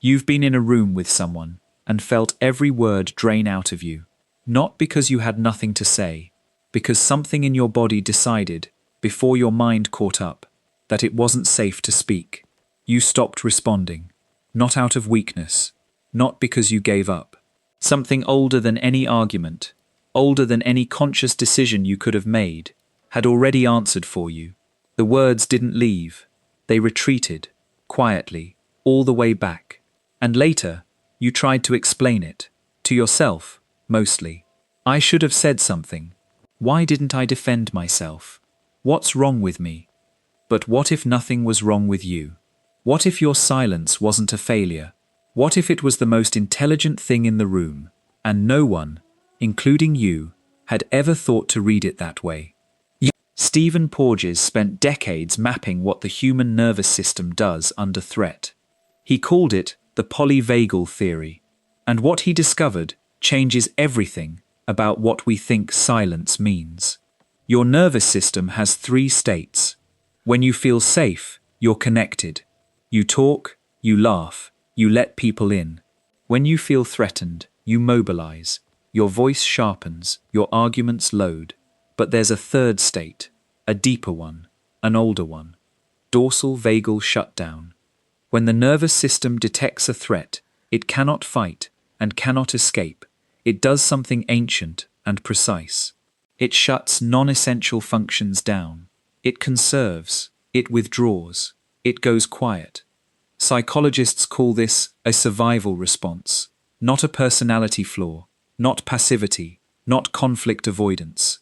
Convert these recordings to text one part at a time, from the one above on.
You've been in a room with someone and felt every word drain out of you, not because you had nothing to say, because something in your body decided, before your mind caught up, that it wasn't safe to speak. You stopped responding, not out of weakness, not because you gave up. Something older than any argument, older than any conscious decision you could have made, had already answered for you. The words didn't leave. They retreated, quietly, all the way back. And later, you tried to explain it. To yourself, mostly. I should have said something. Why didn't I defend myself? What's wrong with me? But what if nothing was wrong with you? What if your silence wasn't a failure? What if it was the most intelligent thing in the room, and no one, including you, had ever thought to read it that way? Stephen Porges spent decades mapping what the human nervous system does under threat. He called it the Polyvagal Theory, and what he discovered changes everything about what we think silence means. Your nervous system has 3 states. When you feel safe, you're connected. You talk, you laugh, you let people in. When you feel threatened, you mobilize. Your voice sharpens, your arguments load. But there's a 3rd state, a deeper one, an older one. Dorsal vagal shutdown. When the nervous system detects a threat, it cannot fight and cannot escape. It does something ancient and precise. It shuts non-essential functions down. It conserves. It withdraws. It goes quiet. Psychologists call this a survival response, not a personality flaw, not passivity, not conflict avoidance.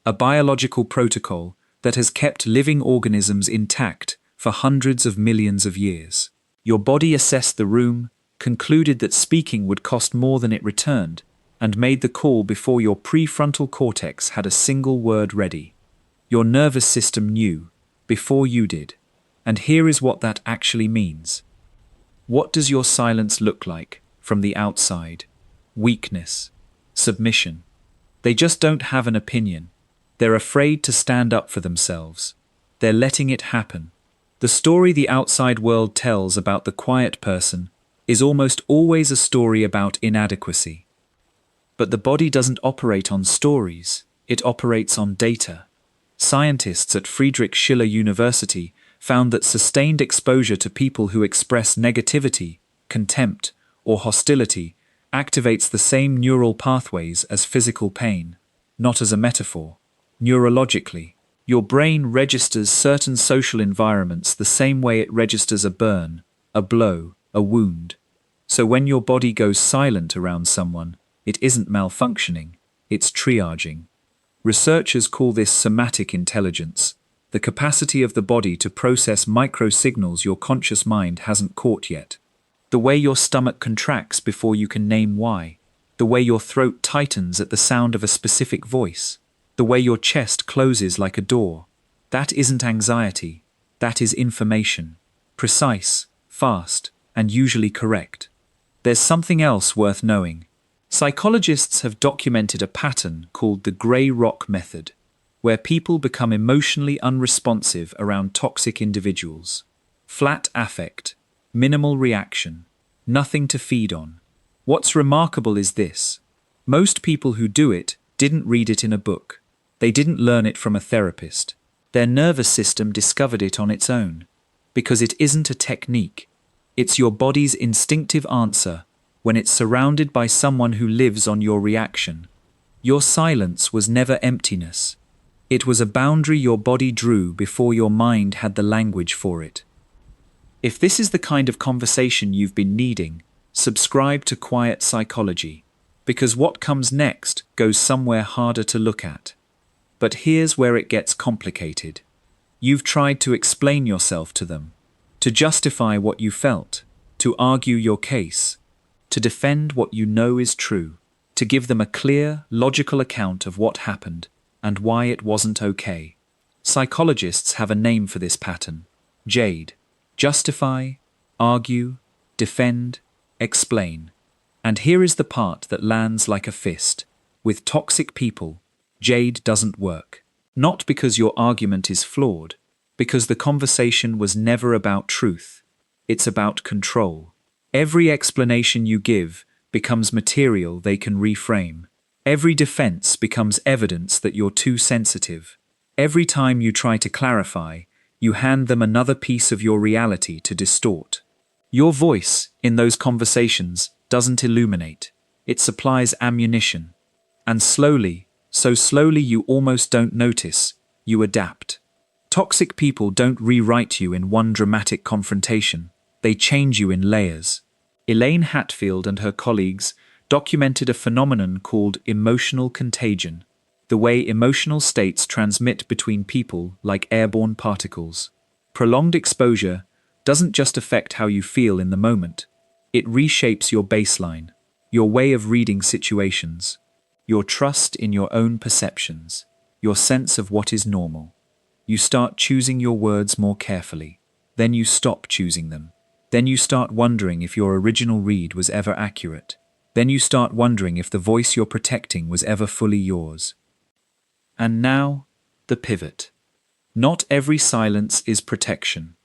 A biological protocol that has kept living organisms intact for hundreds of millions of years. Your body assessed the room, concluded that speaking would cost more than it returned, and made the call before your prefrontal cortex had a single word ready. Your nervous system knew, before you did. And here is what that actually means. What does your silence look like from the outside? Weakness. Submission. They just don't have an opinion. They're afraid to stand up for themselves. They're letting it happen. The story the outside world tells about the quiet person is almost always a story about inadequacy. But the body doesn't operate on stories, it operates on data. Scientists at Friedrich Schiller University found that sustained exposure to people who express negativity, contempt, or hostility activates the same neural pathways as physical pain, not as a metaphor. Neurologically, your brain registers certain social environments the same way it registers a burn, a blow, a wound. So when your body goes silent around someone, it isn't malfunctioning, it's triaging. Researchers call this somatic intelligence, the capacity of the body to process microsignals your conscious mind hasn't caught yet. The way your stomach contracts before you can name why. The way your throat tightens at the sound of a specific voice. The way your chest closes like a door. That isn't anxiety. That is information. Precise, fast, and usually correct. There's something else worth knowing. Psychologists have documented a pattern called the grey rock method, where people become emotionally unresponsive around toxic individuals. Flat affect, minimal reaction, nothing to feed on. What's remarkable is this. Most people who do it didn't read it in a book. They didn't learn it from a therapist. Their nervous system discovered it on its own. Because it isn't a technique. It's your body's instinctive answer when it's surrounded by someone who lives on your reaction. Your silence was never emptiness. It was a boundary your body drew before your mind had the language for it. If this is the kind of conversation you've been needing, subscribe to Quiet Psychology, because what comes next goes somewhere harder to look at. But here's where it gets complicated. You've tried to explain yourself to them, to justify what you felt, to argue your case, to defend what you know is true, to give them a clear, logical account of what happened and why it wasn't okay. Psychologists have a name for this pattern: JADE. Justify, argue, defend, explain. And here is the part that lands like a fist. With toxic people, JADE doesn't work. Not because your argument is flawed, because the conversation was never about truth. It's about control. Every explanation you give becomes material they can reframe. Every defense becomes evidence that you're too sensitive. Every time you try to clarify, you hand them another piece of your reality to distort. Your voice, in those conversations, doesn't illuminate. It supplies ammunition. And slowly, so slowly you almost don't notice, you adapt. Toxic people don't rewrite you in one dramatic confrontation. They change you in layers. Elaine Hatfield and her colleagues documented a phenomenon called emotional contagion, the way emotional states transmit between people like airborne particles. Prolonged exposure doesn't just affect how you feel in the moment. It reshapes your baseline, your way of reading situations, your trust in your own perceptions, your sense of what is normal. You start choosing your words more carefully. Then you stop choosing them. Then you start wondering if your original read was ever accurate. Then you start wondering if the voice you're protecting was ever fully yours. And now, the pivot. Not every silence is protection.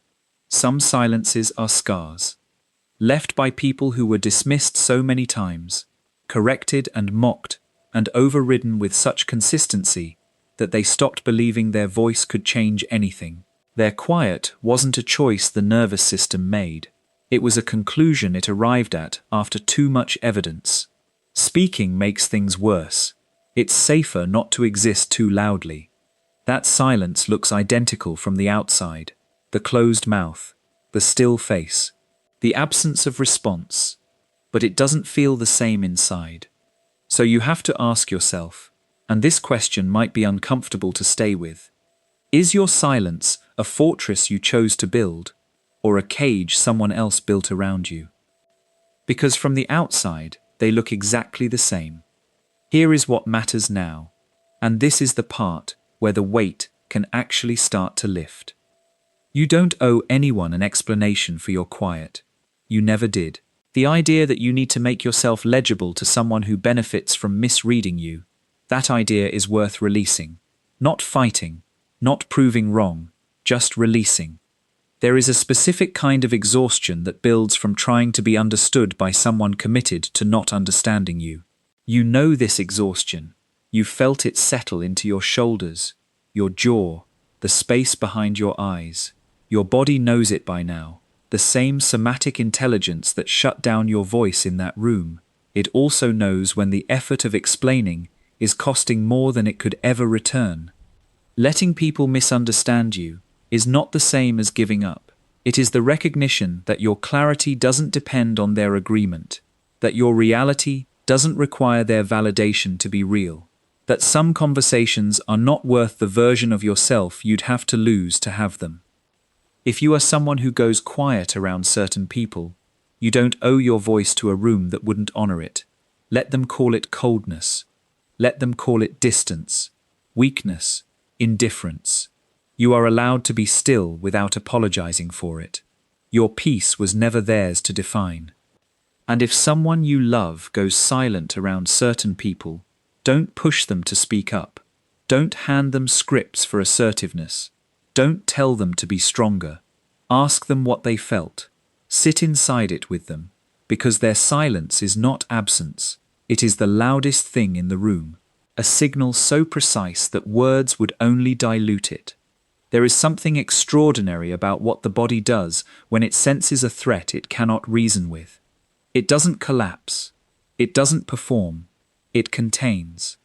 Some silences are scars, left by people who were dismissed so many times, corrected and mocked, and overridden with such consistency that they stopped believing their voice could change anything. Their quiet wasn't a choice the nervous system made. It was a conclusion it arrived at after too much evidence. Speaking makes things worse. It's safer not to exist too loudly. That silence looks identical from the outside. The closed mouth, the still face, the absence of response. But it doesn't feel the same inside. So you have to ask yourself, and this question might be uncomfortable to stay with, is your silence a fortress you chose to build, or a cage someone else built around you? Because from the outside, they look exactly the same. Here is what matters now, and this is the part where the weight can actually start to lift. You don't owe anyone an explanation for your quiet. You never did. The idea that you need to make yourself legible to someone who benefits from misreading you, that idea is worth releasing. Not fighting, not proving wrong, just releasing. There is a specific kind of exhaustion that builds from trying to be understood by someone committed to not understanding you. You know this exhaustion. You felt it settle into your shoulders, your jaw, the space behind your eyes. Your body knows it by now. The same somatic intelligence that shut down your voice in that room. It also knows when the effort of explaining is costing more than it could ever return. Letting people misunderstand you is not the same as giving up. It is the recognition that your clarity doesn't depend on their agreement, that your reality doesn't require their validation to be real, that some conversations are not worth the version of yourself you'd have to lose to have them. If you are someone who goes quiet around certain people, you don't owe your voice to a room that wouldn't honor it. Let them call it coldness. Let them call it distance, weakness, indifference. You are allowed to be still without apologizing for it. Your peace was never theirs to define. And if someone you love goes silent around certain people, don't push them to speak up. Don't hand them scripts for assertiveness. Don't tell them to be stronger. Ask them what they felt. Sit inside it with them, because their silence is not absence. It is the loudest thing in the room, a signal so precise that words would only dilute it. There is something extraordinary about what the body does when it senses a threat it cannot reason with. It doesn't collapse. It doesn't perform. It contains.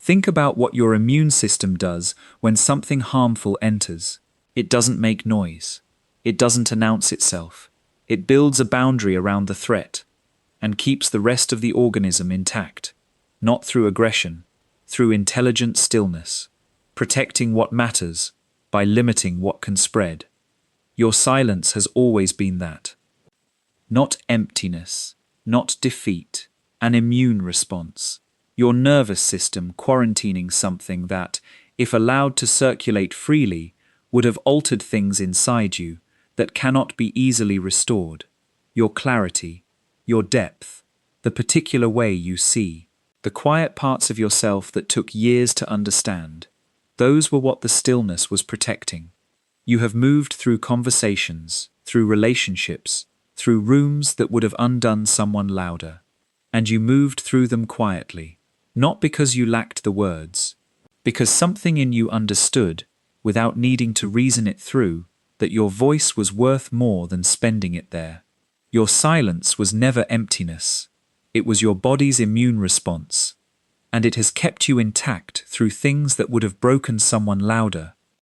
Think about what your immune system does when something harmful enters. It doesn't make noise. It doesn't announce itself. It builds a boundary around the threat and keeps the rest of the organism intact, not through aggression, through intelligent stillness, protecting what matters by limiting what can spread. Your silence has always been that. Not emptiness, not defeat, an immune response. Your nervous system quarantining something that, if allowed to circulate freely, would have altered things inside you that cannot be easily restored. Your clarity, your depth, the particular way you see, the quiet parts of yourself that took years to understand. Those were what the stillness was protecting. You have moved through conversations, through relationships, through rooms that would have undone someone louder. And you moved through them quietly, not because you lacked the words, because something in you understood, without needing to reason it through, that your voice was worth more than spending it there. Your silence was never emptiness. It was your body's immune response, and it has kept you intact through things that would have broken someone louder,